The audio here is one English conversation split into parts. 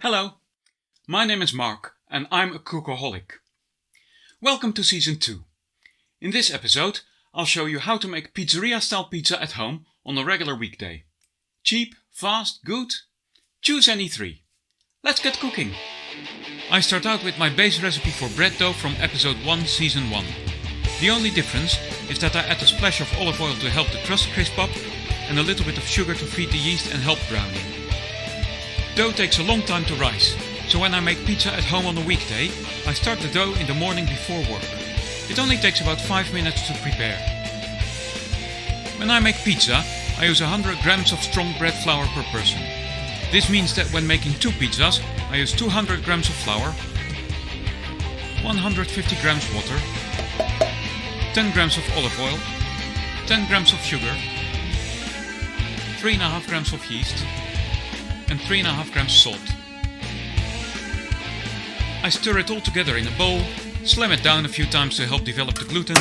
Hello, my name is Mark and I'm a cookaholic. Welcome to Season 2. In this episode, I'll show you how to make pizzeria-style pizza at home on a regular weekday. Cheap, fast, good? Choose any three. Let's get cooking. I start out with my base recipe for bread dough from episode 1, Season 1. The only difference is that I add a splash of olive oil to help the crust crisp up and a little bit of sugar to feed the yeast and help browning. Dough takes a long time to rise, so when I make pizza at home on a weekday, I start the dough in the morning before work. It only takes about 5 minutes to prepare. When I make pizza, I use 100 grams of strong bread flour per person. This means that when making 2 pizzas, I use 200 grams of flour, 150 grams water, 10 grams of olive oil, 10 grams of sugar, 3.5 grams of yeast, and 3.5 grams salt. I stir it all together in a bowl, slam it down a few times to help develop the gluten,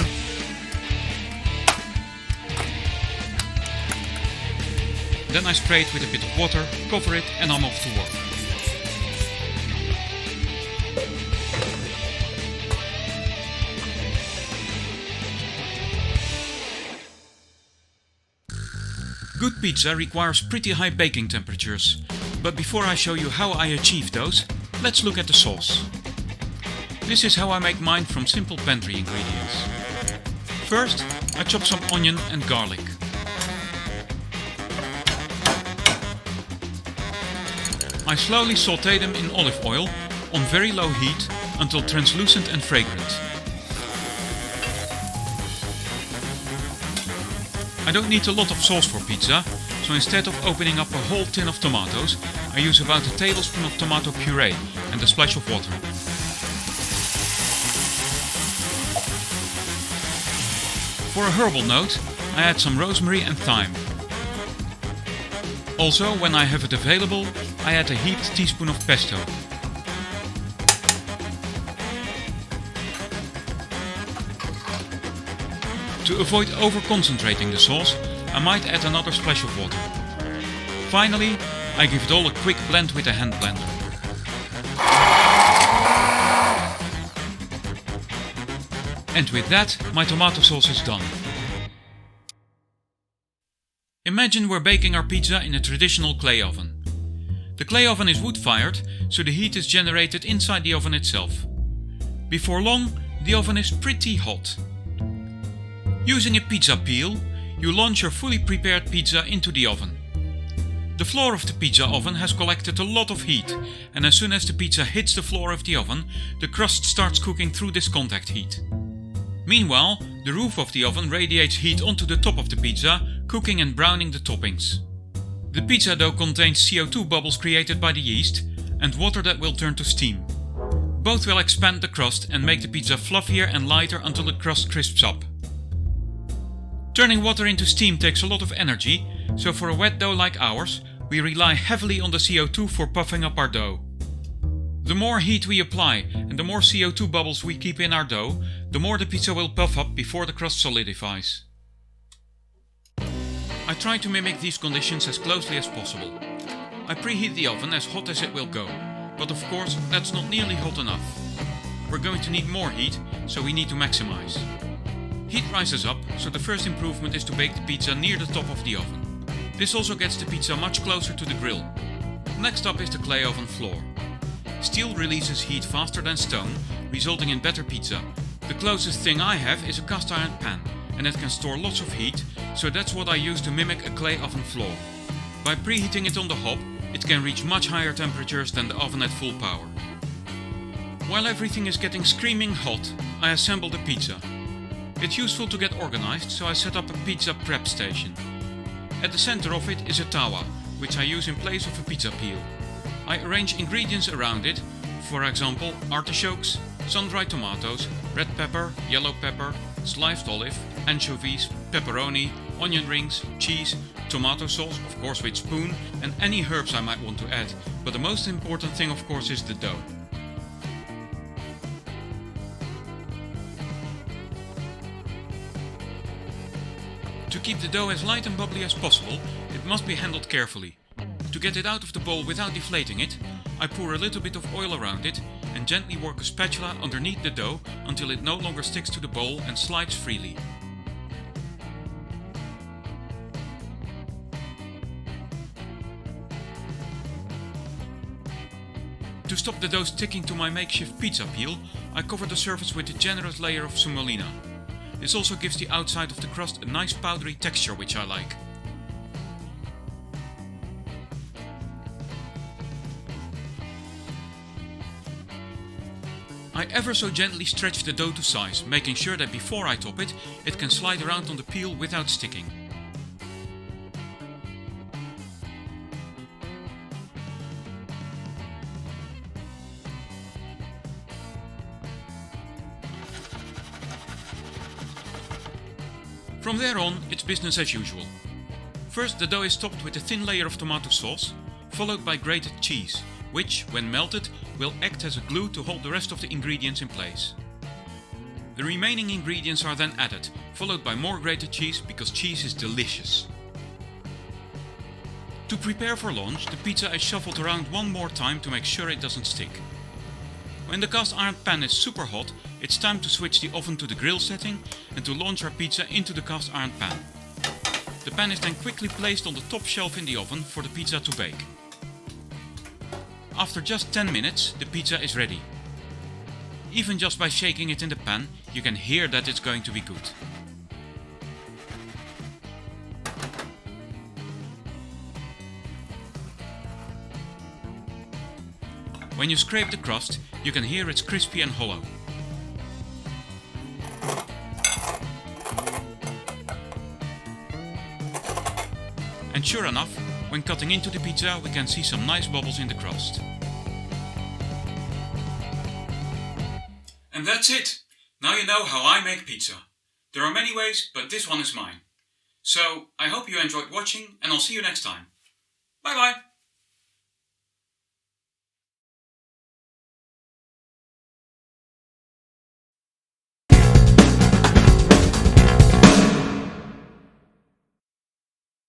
then I spray it with a bit of water, cover it, and I'm off to work. Good pizza requires pretty high baking temperatures, but before I show you how I achieve those, let's look at the sauce. This is how I make mine from simple pantry ingredients. First, I chop some onion and garlic. I slowly sautee them in olive oil on very low heat until translucent and fragrant. I don't need a lot of sauce for pizza, so instead of opening up a whole tin of tomatoes, I use about a tablespoon of tomato puree and a splash of water. For a herbal note, I add some rosemary and thyme. Also, when I have it available, I add a heaped teaspoon of pesto. To avoid over-concentrating the sauce, I might add another splash of water. Finally, I give it all a quick blend with a hand blender. And with that, my tomato sauce is done. Imagine we're baking our pizza in a traditional clay oven. The clay oven is wood-fired, so the heat is generated inside the oven itself. Before long, the oven is pretty hot. Using a pizza peel, you launch your fully prepared pizza into the oven. The floor of the pizza oven has collected a lot of heat, and as soon as the pizza hits the floor of the oven, the crust starts cooking through this contact heat. Meanwhile, the roof of the oven radiates heat onto the top of the pizza, cooking and browning the toppings. The pizza dough contains CO2 bubbles created by the yeast and water that will turn to steam. Both will expand the crust and make the pizza fluffier and lighter until the crust crisps up. Turning water into steam takes a lot of energy, so for a wet dough like ours, we rely heavily on the CO2 for puffing up our dough. The more heat we apply and the more CO2 bubbles we keep in our dough, the more the pizza will puff up before the crust solidifies. I try to mimic these conditions as closely as possible. I preheat the oven as hot as it will go, but of course that's not nearly hot enough. We're going to need more heat, so we need to maximize. Heat rises up, so the first improvement is to bake the pizza near the top of the oven. This also gets the pizza much closer to the grill. Next up is the clay oven floor. Steel releases heat faster than stone, resulting in better pizza. The closest thing I have is a cast iron pan, and it can store lots of heat, so that's what I use to mimic a clay oven floor. By preheating it on the hob, it can reach much higher temperatures than the oven at full power. While everything is getting screaming hot, I assemble the pizza. It's useful to get organized, so I set up a pizza prep station. At the center of it is a tawa, which I use in place of a pizza peel. I arrange ingredients around it, for example artichokes, sun-dried tomatoes, red pepper, yellow pepper, sliced olive, anchovies, pepperoni, onion rings, cheese, tomato sauce, of course with spoon, and any herbs I might want to add, but the most important thing of course is the dough. To keep the dough as light and bubbly as possible, it must be handled carefully. To get it out of the bowl without deflating it, I pour a little bit of oil around it and gently work a spatula underneath the dough until it no longer sticks to the bowl and slides freely. To stop the dough sticking to my makeshift pizza peel, I cover the surface with a generous layer of semolina. This also gives the outside of the crust a nice powdery texture, which I like. I ever so gently stretch the dough to size, making sure that before I top it, it can slide around on the peel without sticking. From there on, it's business as usual. First, the dough is topped with a thin layer of tomato sauce, followed by grated cheese, which, when melted, will act as a glue to hold the rest of the ingredients in place. The remaining ingredients are then added, followed by more grated cheese because cheese is delicious. To prepare for launch, the pizza is shuffled around one more time to make sure it doesn't stick. When the cast iron pan is super hot, it's time to switch the oven to the grill setting and to launch our pizza into the cast iron pan. The pan is then quickly placed on the top shelf in the oven for the pizza to bake. After just 10 minutes, the pizza is ready. Even just by shaking it in the pan, you can hear that it's going to be good. When you scrape the crust, you can hear it's crispy and hollow. And sure enough, when cutting into the pizza, we can see some nice bubbles in the crust. And that's it! Now you know how I make pizza. There are many ways, but this one is mine. So, I hope you enjoyed watching and I'll see you next time. Bye bye!